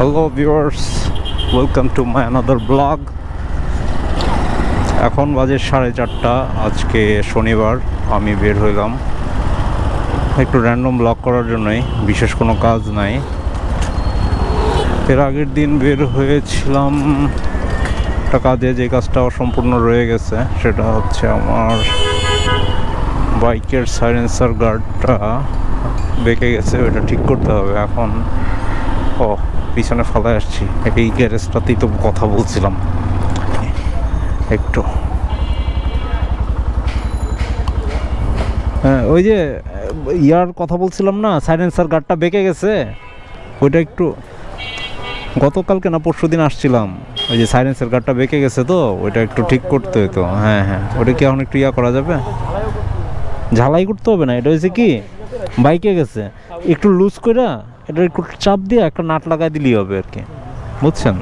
Hello viewers, welcome to my another blog. এখন বাজে 4:30। আজকে শনিবার। আমি বের হইলাম একটু র্যান্ডম ব্লগ করার জন্যই, বিশেষ কোনো কাজ নাই। এর আগের দিন বের হয়েছিলাম একটা কাজে, যে কাজটা অসম্পূর্ণ রয়ে গেছে। সেটা হচ্ছে আমার বাইকের সাইলেন্সার গার্ডটা বেঁকে গেছে, ওটা ঠিক করতে হবে। এখন পিছনে ফালায় আসছি, এই গ্যারেজটাতেই তো কথা বলছিলাম একটু। হ্যাঁ, ওই যে ইয়ার কথা বলছিলাম না, সাইলেন্সার গার্ডটা বেঁকে গেছে। ওইটা একটু গতকালকে না পরশু দিন আসছিলাম, ওই যে সাইলেন্সার গার্ডটা বেঁকে গেছে, তো ওইটা একটু ঠিক করতে হতো। হ্যাঁ, ওটা কি এখন একটু ইয়া করা যাবে? ঝালাই করতে হবে না, এটা হয়েছে কি বাইকে গেছে, একটু লুজ করে এটা একটু চাপ দিয়ে একটা নাট লাগাই দিলেই হবে আর কি, বুঝছেন?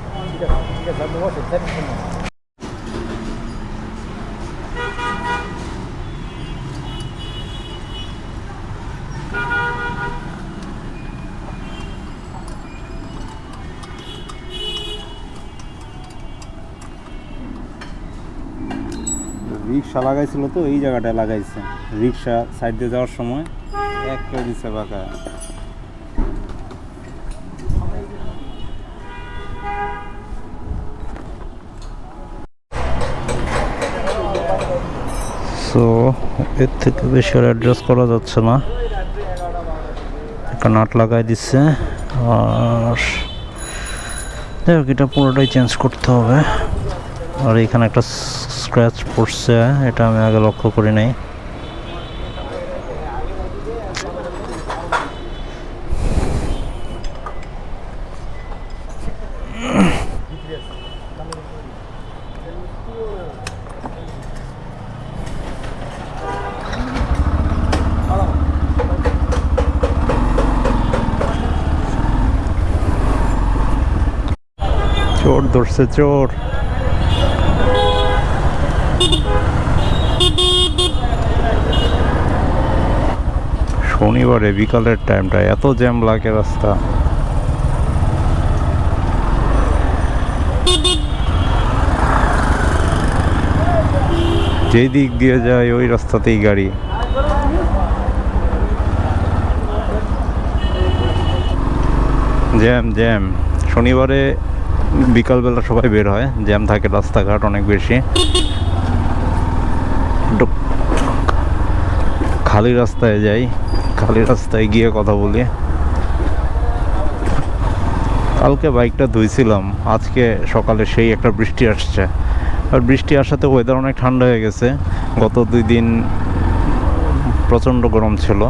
রিক্সা লাগাইছিল তো এই জায়গাটায় লাগাইছে, রিক্সা সাইড দিয়ে যাওয়ার সময় এক করে দিচ্ছে বাঁকা। তো এর থেকে বেশি আর অ্যাডজাস্ট করা যাচ্ছে না, একটা নাট লাগাই দিচ্ছে। আর এটা পুরোটাই চেঞ্জ করতে হবে। আর এখানে একটা স্ক্র্যাচ পড়ছে, এটা আমি আগে লক্ষ্য করি নাই। চোর ধরছে, চোর। শনিবারে বিকালের টাইমটা এত জ্যাম লাগে রাস্তা। যেই দিক দিয়ে যায় ওই রাস্তাতেই গাড়ি। জ্যাম শনিবারে বিকালবেলা সবাই বের হয়, জ্যাম থাকে, রাস্তাঘাট অনেক বেশি। খালি রাস্তায় যাই, খালি রাস্তায় গিয়ে কথা বলি। কালকে বাইকটা ধুইছিলাম, আজকে সকালে সেই একটা বৃষ্টি আসছে। আর বৃষ্টি আসাতে ওয়েদার অনেক ঠান্ডা হয়ে গেছে। গত 2 দিন প্রচণ্ড গরম ছিল,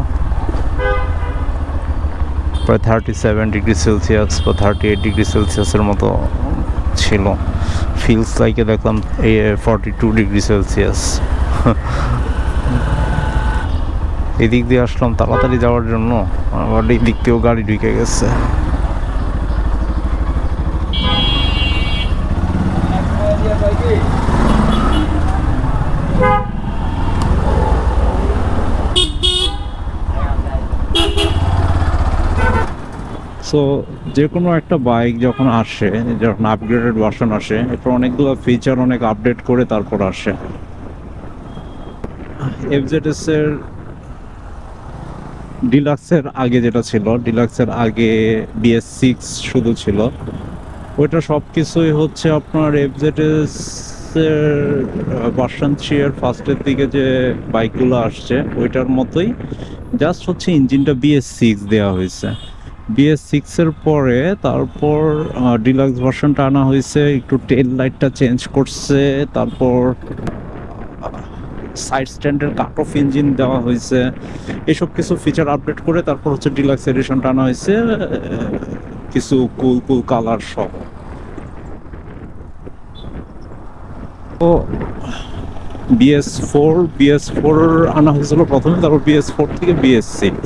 প্রায় 37 ডিগ্রি সেলসিয়াস বা 38 ডিগ্রি সেলসিয়াসের মতো ছিল। ফিলস লাইকে দেখলাম 42 ডিগ্রি সেলসিয়াস। এদিক দিয়ে আসলাম তাড়াতাড়ি যাওয়ার জন্য, আবার এই দিক দিয়েও গাড়ি ঢুকে গেছে। সো যে কোনো একটা বাইক যখন আসে, যখন আপগ্রেডেড ভার্সন আসে, এটা অনেকগুলো ফিচার অনেক আপডেট করে তারপর আসে। এফজেডএস এর ডিলাক্সের আগে যেটা ছিল, ডিলাক্সের আগে BS6 শুধু ছিল। ওইটা সব কিছুই হচ্ছে আপনার এফজেডএস এর ভার্সন 3 এর ফার্স্টের দিকে যে বাইকগুলো আসছে ওইটার মতোই, জাস্ট হচ্ছে ইঞ্জিনটা BS6 দেওয়া হয়েছে। BS6 এর পরে তারপর ডিলাক্স ভার্সনটা আনা হয়েছে, একটু টেল লাইটটা চেঞ্জ করছে, তারপর সাইড স্ট্যান্ডের কাট অফ ইঞ্জিন দেওয়া হয়েছে। এসব কিছু ফিচার আপডেট করে তারপর হচ্ছে ডিলাক্স এডিশনটা আনা হয়েছে, কিছু কুল কালার সহ। তো BS4 আনা হয়েছিল প্রথমে, তারপর BS4 থেকে BS6।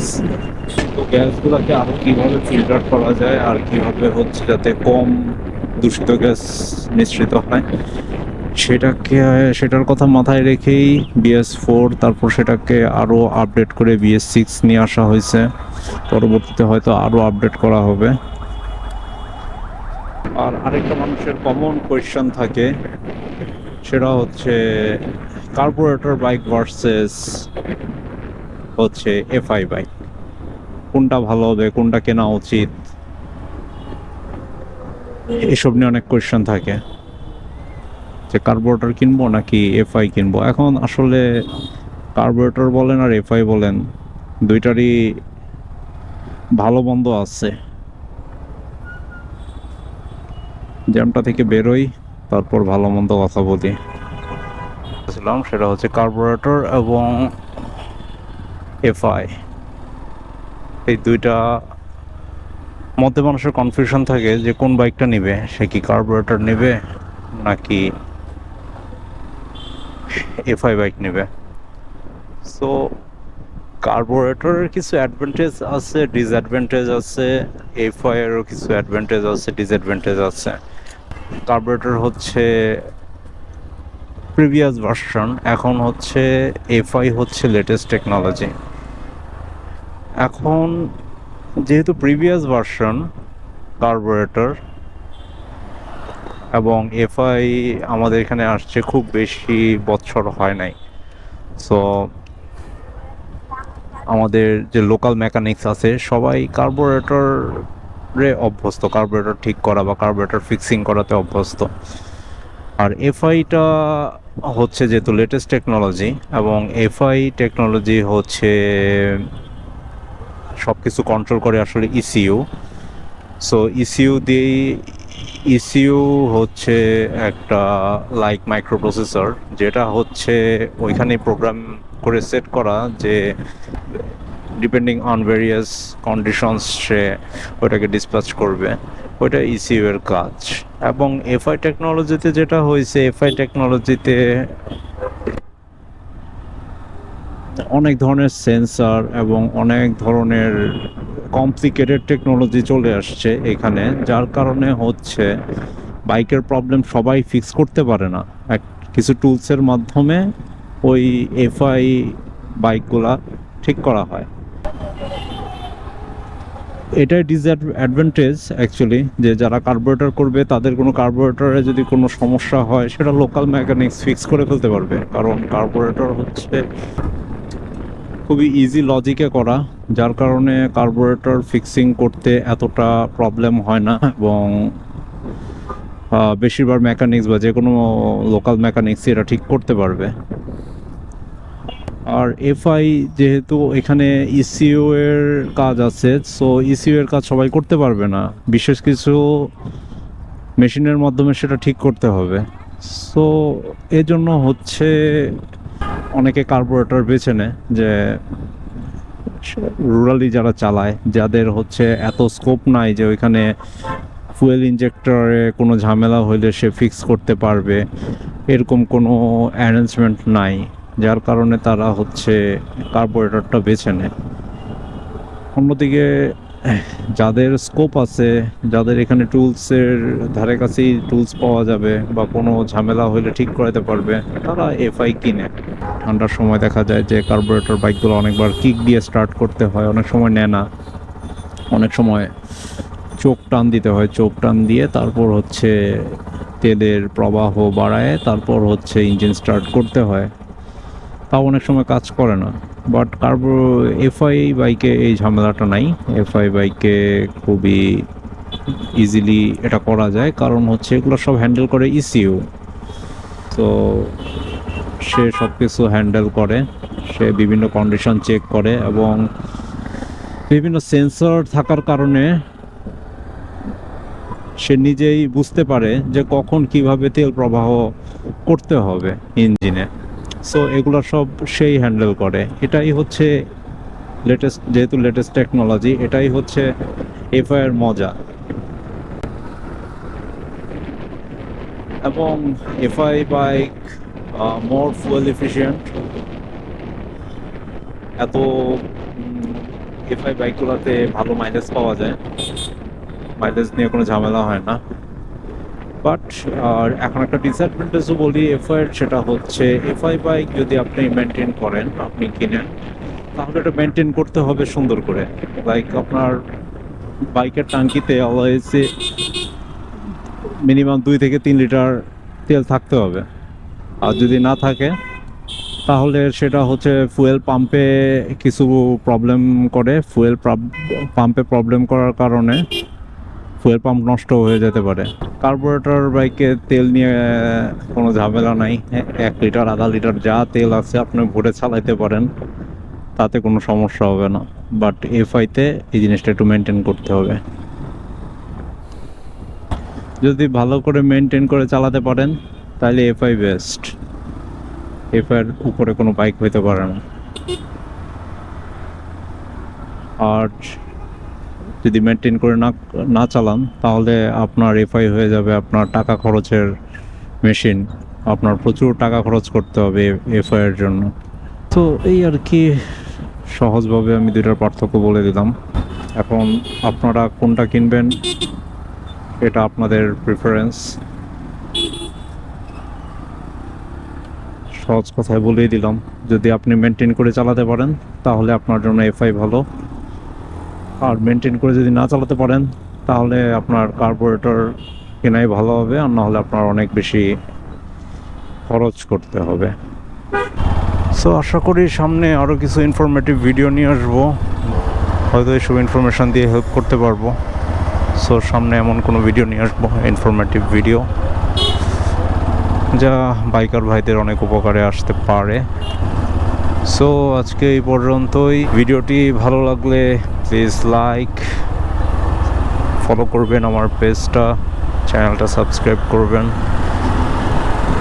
তো গ্যাসগুলোকে আরো কিভাবে ফিল্টার করা যায় আর কিভাবে হচ্ছে যাতে কম দূষিত গ্যাস মিশ্রিত হয়, সেটার কথা মাথায় রেখেই BS4, তারপর সেটাকে আরও আপডেট করে BS6 নিয়ে আসা হয়েছে। পরবর্তীতে হয়তো আরও আপডেট করা হবে। আর আরেকটা মানুষের কমন কোয়েশ্চেন থাকে, সেটা হচ্ছে কার্বোরেটর বাইক ভার্সেস হচ্ছে এফআই বাইক, কোনটা ভালো হবে, কোনটা কেনা উচিত, এসব নিয়ে অনেক কোয়েশ্চেন থাকে যে কার্বোরেটর কিনবো নাকি এফআই কিনবো। এখন আসলে কার্বোরেটর বলেন আর এফআই বলেন, দুইটারই ভালো মন্দ আছে। জ্যামটা থেকে বেরোই, তারপর ভালো মন্দ কথা বলি। সেটা হচ্ছে কার্বোরেটর এবং এফআই, এই দুইটা মধ্যে মানুষের কনফিউশন থাকে যে কোন বাইকটা নেবে, সে কি কার্বোরেটর নেবে নাকি এফআই বাইক নেবে। সো কার্বোরেটরের কিছু অ্যাডভান্টেজ আছে, ডিসঅ্যাডভান্টেজ আছে, এফআই এরও কিছু অ্যাডভান্টেজ আছে, ডিসঅ্যাডভান্টেজ আছে। কার্বোরেটর হচ্ছে প্রিভিয়াস ভার্সন, এখন হচ্ছে এফআই হচ্ছে লেটেস্ট টেকনোলজি। এখন যেহেতু প্রিভিয়াস ভার্সন কার্বোরেটর এবং এফআই আমাদের এখানে আসছে খুব বেশি বছর হয় নাই, সো আমাদের যে লোকাল মেকানিক্স আছে সবাই কার্বোরেটরে অভ্যস্ত, কার্বোরেটর ঠিক করা বা কার্বোরেটর ফিক্সিং করাতে অভ্যস্ত। আর এফআইটা হচ্ছে যেহেতু লেটেস্ট টেকনোলজি, এবং এফআই টেকনোলজি হচ্ছে সব কিছু কন্ট্রোল করে আসলে ইসিইউ। সো ইসিইউ হচ্ছে একটা লাইক মাইক্রোপ্রসেসর, যেটা হচ্ছে ওইখানে প্রোগ্রাম করে সেট করা যে ডিপেন্ডিং অন ভেরিয়াস কন্ডিশনস সে ওইটাকে ডিসপ্যাচ করবে, ওইটা ইসিইউ এর কাজ। এবং এফআই টেকনোলজিতে যেটা হয়েছে, এফআই টেকনোলজিতে অনেক ধরনের সেন্সর এবং অনেক ধরনের কমপ্লিকেটেড টেকনোলজি চলে আসছে এখানে, যার কারণে হচ্ছে বাইকের প্রবলেম সবাই ফিক্স করতে পারে না। কিছু টুলসের মাধ্যমে ওই এফআই বাইকগুলা ঠিক করা হয়। এটাই ডিসঅ্যাডভান্টেজ অ্যাকচুয়ালি, যে যারা কার্বোরেটর করবে তাদের কোনো কার্বোরেটরে যদি কোনো সমস্যা হয় সেটা লোকাল মেকানিক্স ফিক্স করে ফেলতে পারবে, কারণ কার্বোরেটর হচ্ছে খুবই ইজি লজিকে করা, যার কারণে কার্বোরেটর ফিক্সিং করতে এতটা প্রবলেম হয় না, এবং বেশিরভাগ মেকানিক্স বা যে কোনো লোকাল মেকানিক্স এটা ঠিক করতে পারবে। আর এফআই যেহেতু এখানে ইসিইউ এর কাজ আছে, সো ইসিইউ এর কাজ সবাই করতে পারবে না, বিশেষ কিছু মেশিনের মাধ্যমে সেটা ঠিক করতে হবে। সো এজন্য হচ্ছে অনেকে কার্বোরেটর বেছে নেয়, যে রুরালি যারা চালায়, যাদের হচ্ছে এত স্কোপ নাই যে ওইখানে ফুয়েল ইনজেক্টরে কোনো ঝামেলা হইলে সে ফিক্স করতে পারবে, এরকম কোনো অ্যারেঞ্জমেন্ট নাই, যার কারণে তারা হচ্ছে কার্বোরেটরটা বেছে নেয়। অন্যদিকে যাদের স্কোপ আছে, যাদের এখানে টুলসের ধারে কাছেই টুলস পাওয়া যাবে বা কোনো ঝামেলা হলে ঠিক করাতে পারবে, তারা এফআই কিনে। ঠান্ডার সময় দেখা যায় যে কার্বোরেটর বাইকগুলো অনেকবার কিক দিয়ে স্টার্ট করতে হয়, অনেক সময় নেয় না, অনেক সময় চোখ টান দিতে হয়, চোখ টান দিয়ে তারপর হচ্ছে তেলের প্রবাহ বাড়ায় তারপর হচ্ছে ইঞ্জিন স্টার্ট করতে হয়, তাও অনেক সময় কাজ করে না। বাট এফআই বাইকে এই ঝামেলাটা নাই, এফআই বাইকে খুবই ইজিলি এটা করা যায়, কারণ হচ্ছে এগুলো সব হ্যান্ডেল করে ইসিইউ। তো সে সব কিছু হ্যান্ডেল করে, সে বিভিন্ন কন্ডিশন চেক করে, এবং বিভিন্ন সেন্সর থাকার কারণে সে নিজেই বুঝতে পারে যে কখন কিভাবে তেল প্রবাহ করতে হবে ইঞ্জিনে। সো এগুলো সব সেই হ্যান্ডেল করে। এটাই হচ্ছে লেটেস্ট, যেহেতু লেটেস্ট টেকনোলজি, এটাই হচ্ছে এফআই এর মজা। এবং এফআই বাইক মোর ফুয়েল এফিশিয়েন্ট, এত এফআই বাইকগুলোতে ভালো মাইলেজ পাওয়া যায়, মাইলেজ নিয়ে কোনো ঝামেলা হয় না। বাট আর এখন একটা ডিসঅ্যাডভান্টেজও বলি এফআই, সেটা হচ্ছে এফআই বাইক যদি আপনি মেনটেন করেন, আপনি কিনেন, তাহলে এটা মেনটেন করতে হবে সুন্দর করে। লাইক আপনার বাইকের টাঙ্কিতে অলওয়েজ মিনিমাম 2 থেকে 3 লিটার তেল থাকতে হবে। আর যদি না থাকে তাহলে সেটা হচ্ছে ফুয়েল পাম্পে কিছু প্রবলেম করে। পাম্পে প্রবলেম করার কারণে ফুয়েল পাম্প নষ্ট হয়ে যেতে পারে। কার্বোরেটর বাইকে তেল নিয়ে কোনো ঝামেলা নাই। 1 লিটার, আধা লিটার যা তেল আছে আপনি ভরে চালাইতে পারেন, তাতে কোনো সমস্যা হবে না। বাট এফআইতে এই জিনিসটা একটু মেনটেন করতে হবে। যদি ভালো করে মেনটেন করে চালাতে পারেন তাহলে এফআই বেস্ট। এফআইয়ের উপরে কোনো বাইক হইতে পারে না। আর যদি মেনটেন করে না চালান তাহলে আপনার এফআই হয়ে যাবে আপনার টাকা খরচের মেশিন। আপনার প্রচুর টাকা খরচ করতে হবে এফআইয়ের জন্য। তো এই আর কি, সহজভাবে আমি দুইটার পার্থক্য বলে দিলাম। এখন আপনারা কোনটা কিনবেন এটা আপনাদের প্রিফারেন্স। সহজ কথায় বলেই দিলাম, যদি আপনি মেনটেন করে চালাতে পারেন তাহলে আপনার জন্য এফআই ভালো। আর মেনটেন করে যদি না চালাতে পারেন তাহলে আপনার কার্বোরেটর কেনাই ভালো হবে, আর না হলে আপনার অনেক বেশি খরচ করতে হবে। সো আশা করি সামনে আরও কিছু ইনফরমেটিভ ভিডিও নিয়ে আসবো, হয়তো এইসব ইনফরমেশান দিয়ে হেল্প করতে পারবো। সো সামনে এমন কোনো ভিডিও নিয়ে আসবো, ইনফরমেটিভ ভিডিও, যা বাইকার ভাইদের অনেক উপকারে আসতে পারে। সো আজকে এই পর্যন্তই। ভিডিওটি ভালো লাগলে প্লিজ লাইক, ফলো করবেন আমার পেজটা, চ্যানেলটা সাবস্ক্রাইব করবেন।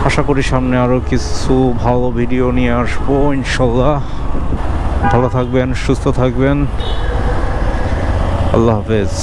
আশা করি সামনে আরও কিছু ভালো ভিডিও নিয়ে আসবো ইনশাল্লাহ। ভালো থাকবেন, সুস্থ থাকবেন। আল্লাহ হাফেজ।